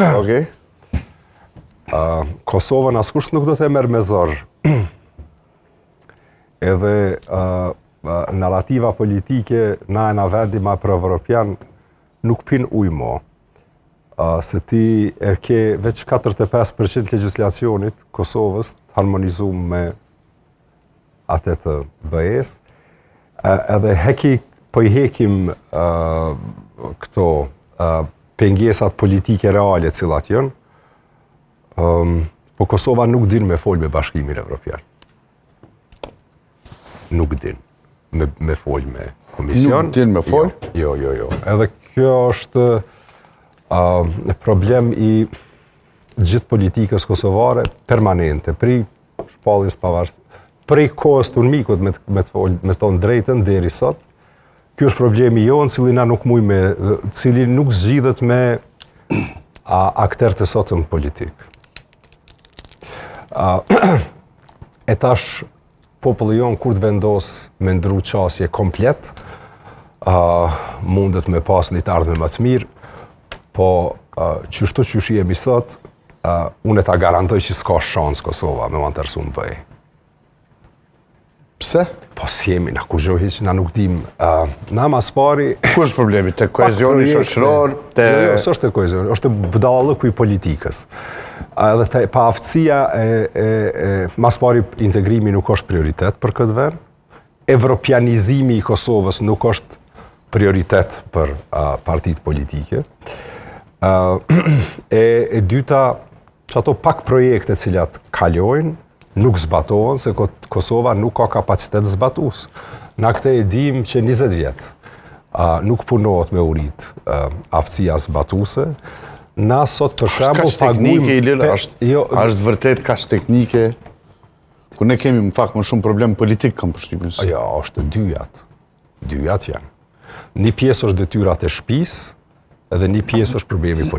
Okej. Kosovën askush nuk do të merr me zor. Edhe narrativa politike na e na vendi ma pro-evropian nuk pin ujë mo. Se ti e ke veç 45% legislacionit Kosovës të harmonizuar me atë të BE-s. Edhe po i hekim këto pengesat politike reale cilat janë, po Kosova nuk din me fol me Bashkimin Evropian. Nuk din me fol me Komision. Nuk din me fol? Jo. Edhe kjo është problem i gjithë politikës kosovare permanente, pri shpalljes pavarësisë, prej kohës të unmikut me tonë drejtën deri sot. Ky është problemi jonë, cili nuk zgjidhet me akterët e sotëm politik. E tash populli jonë kur të vendos me ndru qasje komplet, mundet me pas një të ardhme më të mirë, po qështu qëshi jemi sot, unë e ta garantoj që s'ka shansë Kosova me më antërsu në BE. Pse? Po s'jemi, na kur gjohi që na nuk dim. Na mas pari... Ku është problemi? Te kohezioni shoqëror? Jo, s'është te kohezioni, është budallëku i politikës. Edhe te paaftësia mas pari integrimi nuk është prioritet për këtë vend. Evropianizimi i Kosovës nuk është prioritet për partitë politike. E dyta, që ato pak projekte cilat kalojnë, nuk zbatohen, se Kosova nuk ka kapacitet zbatus. Na këte e dim që 20 vjetë nuk punohet me urit aftësia zbatuse. Na sot për shembull teknike i lirë, është vërtet kaq teknike, ku ne kemi në fakt më shumë problem politik kam përshtypjen. Jo, është dyjat. Dyjat janë. Një pjesë është detyrat e shtëpisë, edhe një pjesë është problemi politik.